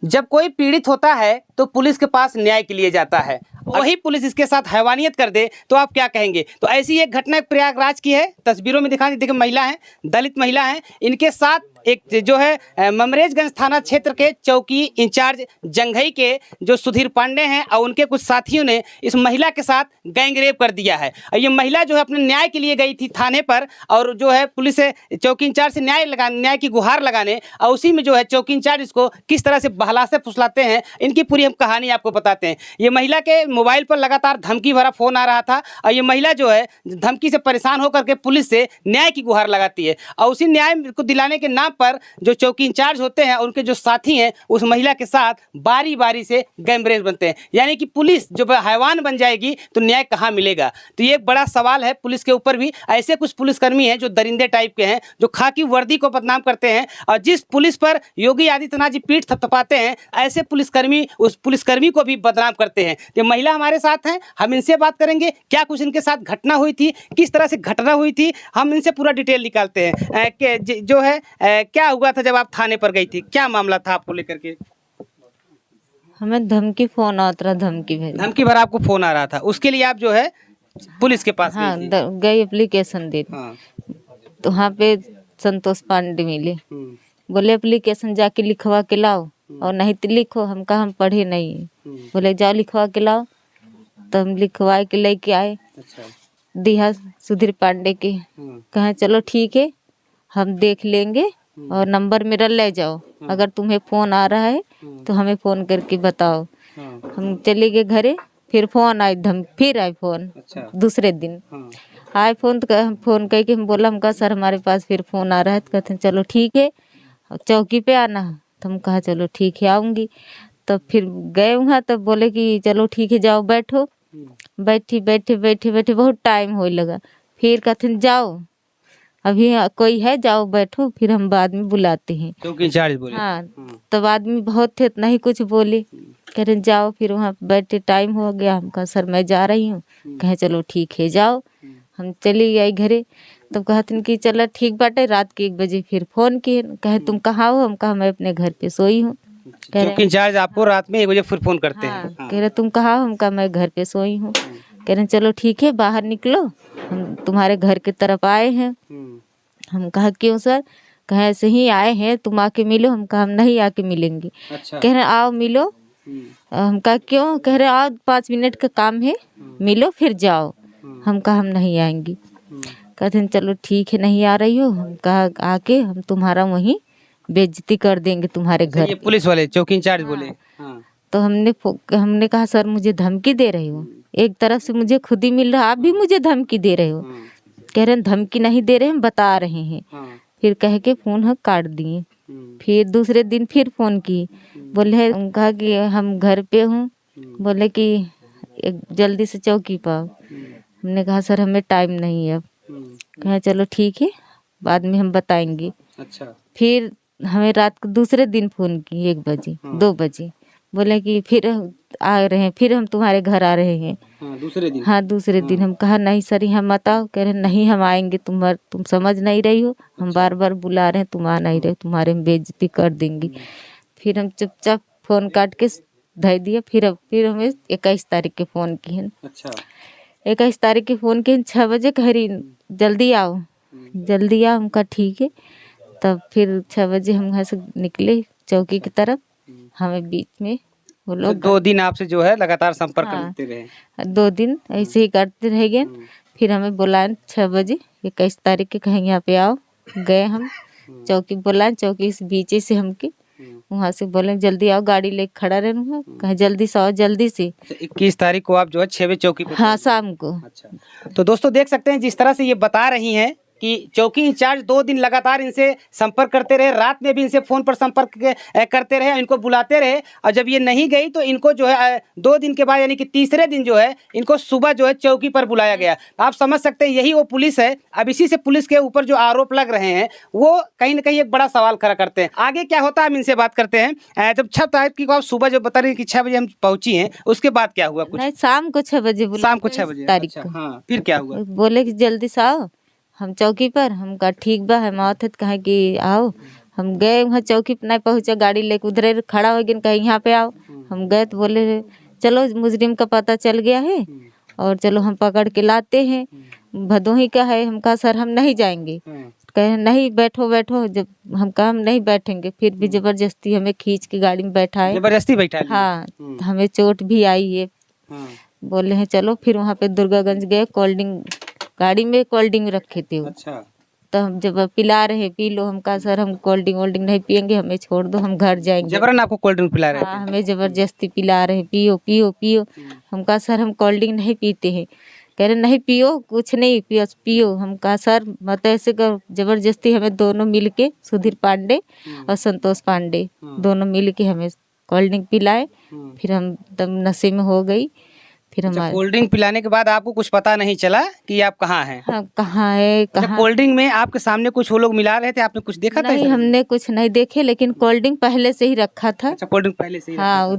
जब कोई पीड़ित होता है तो पुलिस के पास न्याय के लिए जाता है, वही पुलिस इसके साथ हैवानियत कर दे तो आप क्या कहेंगे। तो ऐसी एक घटना प्रयागराज की है, तस्वीरों में दिखा देखिए, महिला है, दलित महिला है, इनके साथ एक जो है ममरेजगंज थाना क्षेत्र के चौकी इंचार्ज जंघई के जो सुधीर पांडे हैं और उनके कुछ साथियों ने इस महिला के साथ गैंगरेप कर दिया है। और ये महिला जो है अपने न्याय के लिए गई थी थाने पर, और जो है पुलिस से चौकी इंचार्ज से न्याय की गुहार लगाने, और उसी में जो है चौकी इंचार्ज इसको किस तरह से बहलाते फुसलाते हैं, इनकी पूरी हम कहानी आपको बताते हैं। ये महिला के मोबाइल पर लगातार धमकी भरा फ़ोन आ रहा था, और ये महिला जो है धमकी से परेशान होकर के पुलिस से न्याय की गुहार लगाती है, और उसी न्याय को दिलाने के नाम पर जो चौकी इंचार्ज होते हैं और उनके जो साथी हैं उस महिला के साथ बारी बारी से गैंगरेप बनते हैं। यानी कि पुलिस जब हैवान बन जाएगी तो न्याय कहाँ मिलेगा। तो ये एक बड़ा सवाल है पुलिस के ऊपर भी। ऐसे कुछ पुलिसकर्मी हैं जो दरिंदे टाइप के हैं, जो खाकी वर्दी को बदनाम करते हैं, और जिस पुलिस पर योगी आदित्यनाथ जी पीठ थपथपाते हैं, ऐसे पुलिसकर्मी उस पुलिसकर्मी को भी बदनाम करते हैं। तो महिला हमारे साथ हैं, हम इनसे बात करेंगे क्या कुछ इनके साथ घटना हुई थी, किस तरह से घटना हुई थी, हम इनसे पूरा डिटेल निकालते हैं। जो है क्या हुआ था जब आप थाने पर गई थी, क्या मामला था आपको लेकर के। हमें धमकी फोन आता रहा, धमकी भरा आपको फोन आ रहा था, उसके लिए आप जो है पुलिस के पास हाँ गई थी। गई एप्लीकेशन दे। हाँ। तो वहाँ पे संतोष पांडे मिले, बोले एप्लीकेशन जाके लिखवा के लाओ, और नहीं तो लिखो। हम कहा हम पढ़े नहीं है। बोले जाओ लिखवा के लाओ। तो हम लिखवा के लेके आए। अच्छा। दिया सुधीर पांडे के, कहा चलो ठीक है हम देख लेंगे, और नंबर मेरा ले जाओ, अगर तुम्हें फ़ोन आ रहा है तो हमें फ़ोन करके बताओ। हम चले गए घरे, फिर फ़ोन आए, फिर आए फ़ोन। अच्छा। दूसरे दिन आए फ़ोन, तो हम फ़ोन करके हम बोला, हम कहा सर हमारे पास फिर फ़ोन आ रहा है। तो कहते हैं चलो ठीक है चौकी पे आना। तो हम कहा चलो ठीक है आऊँगी। तो फिर गए वहाँ, तब बोले कि चलो ठीक है जाओ बैठो। बैठी बैठे बैठे बैठे बहुत टाइम होने लगा। फिर कहते हैं जाओ अभी कोई है, जाओ बैठो, फिर हम बाद में बुलाते हैं। चौकी इंचार्ज बोले। हाँ, तब आदमी बहुत थे, नहीं कुछ बोले, कह रहे जाओ। फिर वहाँ बैठे टाइम हो गया, हम कहा सर मैं जा रही हूँ। कहे चलो ठीक है जाओ। हम चली आई घरे। तब कहते कि चलो ठीक बाटे। रात के 1 बजे फिर फ़ोन किए, कहे तुम कहाँ हो। हम कहा मैं अपने घर पे सोई हूँ। चौकी इंचार्ज आपको रात में 1 बजे फिर फ़ोन करते हैं। कह रहे तुम कहाँ हो। हम कहा मैं घर पे सोई हूँ। कह रहे चलो ठीक है बाहर निकलो, हम तुम्हारे घर की तरफ आए हैं। हम कहा क्यों सर। कहे ऐसे ही आए हैं, तुम आके मिलो। हम कहा हम नहीं आके मिलेंगे। अच्छा। कह रहे आओ मिलो। हम कहा क्यों। कह रहे आओ 5 मिनट का काम है, मिलो फिर जाओ। हम कहा हम नहीं आएंगी। कहते हैं चलो ठीक है नहीं आ रही हो। हम कहा आके हम तुम्हारा वहीं बेइज्जती कर देंगे तुम्हारे घर। ये पुलिस वाले चौकी इंचार्ज बोले। तो हमने कहा सर मुझे धमकी दे रहे हो, एक तरफ से मुझे खुद ही मिल रहा, आप भी मुझे धमकी दे रहे हो। कह रहे धमकी नहीं दे रहे, हम बता रहे हैं। फिर कह के फ़ोन हम काट दिए। फिर दूसरे दिन फिर फ़ोन किए, बोले कहा कि हम घर पे हूँ, बोले कि जल्दी से चौकी पाओ। हमने कहा सर हमें टाइम नहीं है अब। कहा चलो ठीक है बाद में हम बताएंगे। अच्छा। फिर हमें रात को दूसरे दिन फ़ोन किए 1 बजे 2 बजे, बोले कि फिर आ रहे हैं, फिर हम तुम्हारे घर आ रहे हैं। दूसरे दिन। हाँ दूसरे दिन। हम कहा नहीं सर यहाँ मत आओ। कह रहे नहीं हम आएंगे, तुम समझ नहीं रही हो, हम बार बार बुला रहे हैं, तुम आ नहीं रहे, तुम्हारे हम बेइज्जती कर देंगे। फिर हम चुपचाप फ़ोन काट के धर दिया। फिर हमें 21 तारीख के फ़ोन किए। अच्छा। 21 तारीख के फ़ोन किए 6 बजे, कह रही जल्दी आओ जल्दी आओ। हम कहा ठीक है। तब फिर 6 बजे हम घर से निकले चौकी की तरफ। हमें बीच में वो लोग 2 दिन आपसे जो है लगातार संपर्क करते रहे। 2 दिन ऐसे ही करते रह गए। फिर हमें बुलाए 6 बजे 21 तारीख के, कहीं यहाँ पे आओ। गए हम चौकी, बुलाए चौकी से बीचे से हमके वहाँ से बोले जल्दी आओ, गाड़ी लेके खड़ा रहूँगा। कहे जल्दी से आओ जल्दी से। 21 तारीख को आप जो है 6 बजे चौकी पे। हाँ शाम को। अच्छा। तो दोस्तों देख सकते हैं जिस तरह से ये बता रही हैं कि चौकी इंचार्ज 2 दिन लगातार इनसे संपर्क करते रहे, रात में भी इनसे फ़ोन पर संपर्क करते रहे, इनको बुलाते रहे, और जब ये नहीं गई तो इनको जो है 2 दिन के बाद यानी कि तीसरे दिन जो है इनको सुबह जो है चौकी पर बुलाया गया। आप समझ सकते हैं यही वो पुलिस है। अब इसी से पुलिस के ऊपर जो आरोप लग रहे हैं वो कहीं ना कहीं एक बड़ा सवाल खड़ा करते हैं। आगे क्या होता है हम इनसे बात करते हैं। जब 6 तारीख की आप सुबह जो बता रही हैं कि 6 बजे हम पहुंची हैं, उसके बाद क्या हुआ कुछ। नहीं शाम को 6 बजे, शाम को 6 बजे तारीख को। हाँ फिर क्या हुआ। बोले कि जल्दी से आओ हम चौकी पर। हम कहा ठीक बा हम आवत है। कहे कि आओ। हम गए वहाँ चौकी पर नहीं पहुँचा, गाड़ी लेके उधर खड़ा हो गया, कहीं यहाँ पे आओ। हम गए तो बोले चलो मुजरिम का पता चल गया है और चलो हम पकड़ के लाते हैं, भदोही का है। हम कहा सर हम नहीं जाएंगे, कहे नहीं बैठो बैठो। जब हम कहा हम नहीं बैठेंगे, फिर भी जबरदस्ती हमें खींच के गाड़ी में बैठाए। जबरदस्ती बैठा लिया। हाँ, हमें चोट भी आई है। बोले हैं चलो, फिर वहाँ पे दुर्गागंज गए, कोल्ड ड्रिंक गाड़ी में कोल्ड ड्रिंक रखे थे वो। अच्छा। तो हम जब पिला रहे पी लो, हम कहा सर हम कोल्ड ड्रिंक नहीं पियेंगे, हमें छोड़ दो, हम घर जाएंगे। जबरन आपको कोल्ड ड्रिंक पिला रहे हाँ, हमें जबरदस्ती पिला रहे, पियो पियो पियो। हम कहा सर हम कोल्ड ड्रिंक नहीं पीते हैं। कह रहे नहीं पियो, कुछ नहीं पियो पियो। हम कहा सर मत ऐसे करो। जबरदस्ती हमें दोनों मिल के, सुधीर पांडे और संतोष पांडे दोनों मिल के हमें कोल्ड ड्रिंक पिलाए। फिर हम तब नशे में हो गई। फिर हमारे कोल्ड ड्रिंक पिलाने के बाद आपको कुछ पता नहीं चला कि आप कहाँ हैं? हाँ, कहाँ है कहाँ। कोल्ड ड्रिंक में आपके सामने कुछ वो लोग मिला रहे थे, आपने कुछ देखा था? नहीं, हमने कुछ नहीं देखे, लेकिन कोल्ड ड्रिंक पहले से ही रखा था। अच्छा, कोल्ड ड्रिंक पहले से ही हाँ,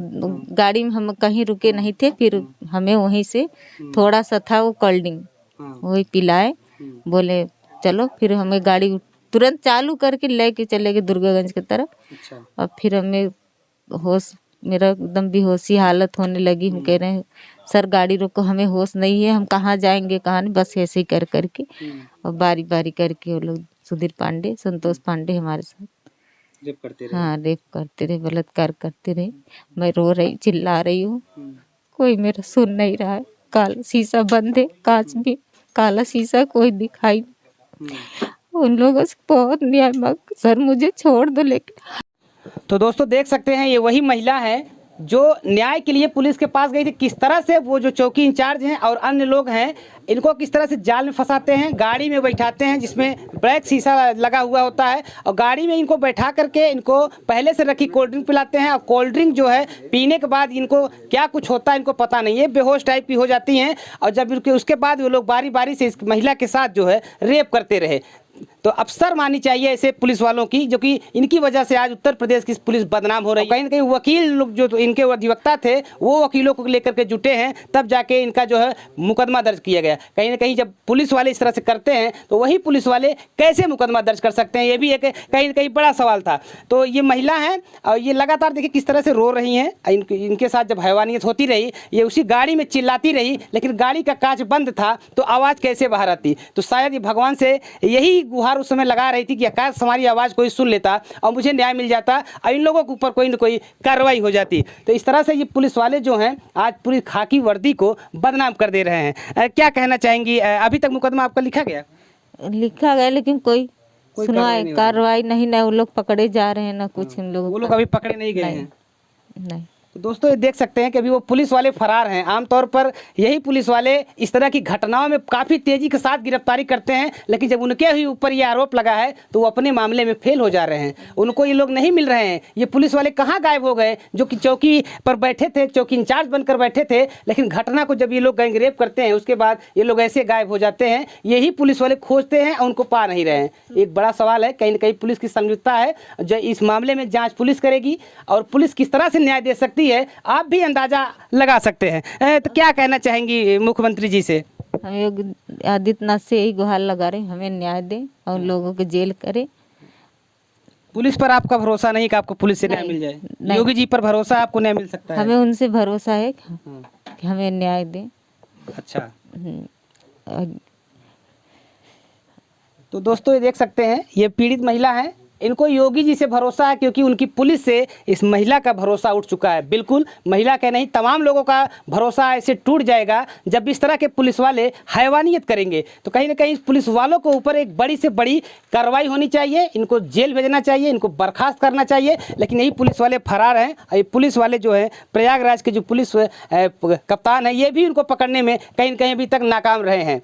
गाड़ी में हम कहीं रुके नहीं थे, फिर हमें वहीं से थोड़ा सा था वो कोल्ड ड्रिंक, वही पिलाए। बोले चलो, फिर हमें गाड़ी तुरंत चालू करके लेके चले गए दुर्गागंज की तरफ। अच्छा। और फिर हमें होश, मेरा एकदम बेहोशी हालत होने लगी। हम कह रहे हैं सर गाड़ी रोको, हमें होश नहीं है, हम कहाँ जाएंगे कहाँ नहीं, बस ऐसे ही कर करके। और बारी बारी करके वो लोग सुधीर पांडे, संतोष पांडे हमारे साथ रेप करते रहे। हाँ, रेप करते रहे, बलात्कार करते रहे। मैं रो रही, चिल्ला रही हूँ, कोई मेरा सुन नहीं रहा है। काला शीशा बंद है, कांच भी काला शीशा, कोई दिखाई नहीं। उन लोगों से बहुत न्याय मांग, सर मुझे छोड़ दो। लेकिन तो दोस्तों देख सकते हैं, ये वही महिला है जो न्याय के लिए पुलिस के पास गई थी। किस तरह से वो जो चौकी इंचार्ज हैं और अन्य लोग हैं, इनको किस तरह से जाल में फंसाते हैं, गाड़ी में बैठाते हैं जिसमें ब्लैक शीशा लगा हुआ होता है, और गाड़ी में इनको बैठा करके इनको पहले से रखी कोल्ड ड्रिंक पिलाते हैं। और कोल्ड ड्रिंक जो है पीने के बाद इनको क्या कुछ होता है इनको पता नहीं है, बेहोश टाइप की हो जाती हैं। और जब उसके बाद वो लोग बारी बारी से इस महिला के साथ जो है रेप करते रहे। तो अफसर मानी चाहिए ऐसे पुलिस वालों की, जो कि इनकी वजह से आज उत्तर प्रदेश की पुलिस बदनाम हो रही है। कहीं ना कहीं वकील लोग जो तो इनके अधिवक्ता थे, वो वकीलों को लेकर के जुटे हैं, तब जाके इनका जो है मुकदमा दर्ज किया गया। कहीं ना कहीं जब पुलिस वाले इस तरह से करते हैं, तो वही पुलिस वाले कैसे मुकदमा दर्ज कर सकते हैं, ये भी एक कहीं ना कहीं बड़ा सवाल था। तो ये महिला हैं और ये लगातार देखिए किस तरह से रो रही हैं। इनके साथ जब हैवानियत होती रही, ये उसी गाड़ी में चिल्लाती रही, लेकिन गाड़ी का कांच बंद था, तो आवाज़ कैसे बाहर आती। तो शायद ये भगवान से यही गुहार उस समय लगा रही थी कि आकाश हमारी आवाज़ कोई सुन लेता और मुझे न्याय मिल जाता और इन लोगों के ऊपर कोई ना कोई कार्रवाई हो जाती। तो इस तरह से ये पुलिस वाले जो हैं आज पूरी खाकी वर्दी को बदनाम कर दे रहे हैं। क्या कहना चाहेंगी? अभी तक मुकदमा आपका लिखा गया? लेकिन कोई सुनवाई कार्रवाई नहीं, ना वो लोग पकड़े जा रहे हैं, ना कुछ इन लोगों। वो लोग अभी पकड़े नहीं गए हैं? नहीं। तो दोस्तों ये देख सकते हैं कि अभी वो पुलिस वाले फरार हैं। आमतौर पर यही पुलिस वाले इस तरह की घटनाओं में काफ़ी तेज़ी के साथ गिरफ्तारी करते हैं, लेकिन जब उनके ही ऊपर ये आरोप लगा है तो वो अपने मामले में फेल हो जा रहे हैं। उनको ये लोग नहीं मिल रहे हैं। ये पुलिस वाले कहाँ गायब हो गए जो कि चौकी पर बैठे थे, चौकी इंचार्ज बनकर बैठे थे, लेकिन घटना को जब ये लोग गैंग रेप करते हैं उसके बाद ये लोग ऐसे गायब हो जाते हैं। यही पुलिस वाले खोजते हैं और उनको पा नहीं रहे हैं। एक बड़ा सवाल है, कहीं ना कहीं पुलिस की संलिप्तता है। जो इस मामले में जाँच पुलिस करेगी और पुलिस किस तरह से न्याय दे सकती है, आप भी अंदाजा लगा सकते हैं। तो क्या कहना चाहेंगी मुख्यमंत्री जी से? हम योगी आदित्यनाथ से यही गुहार लगा रहे, हमें न्याय दें और लोगों को जेल करे। पुलिस पर आपका भरोसा नहीं कि आपको पुलिस से न्याय मिल जाए? योगी जी पर भरोसा, आपको न्याय मिल सकता है? हमें उनसे भरोसा है कि हमें न्याय दें। अच्छा। तो दोस्तों ये देख सकते हैं, ये पीड़ित महिला है, इनको योगी जी से भरोसा है क्योंकि उनकी पुलिस से इस महिला का भरोसा उठ चुका है। बिल्कुल महिला का नहीं, तमाम लोगों का भरोसा ऐसे टूट जाएगा जब इस तरह के पुलिस वाले हैवानियत करेंगे। तो कहीं ना कहीं पुलिस वालों को ऊपर एक बड़ी से बड़ी कार्रवाई होनी चाहिए, इनको जेल भेजना चाहिए, इनको बर्खास्त करना चाहिए। लेकिन यही पुलिस वाले फरार हैं। ये पुलिस वाले जो है प्रयागराज के जो पुलिस कप्तान है, ये भी उनको पकड़ने में कहीं ना कहीं अभी तक नाकाम रहे हैं।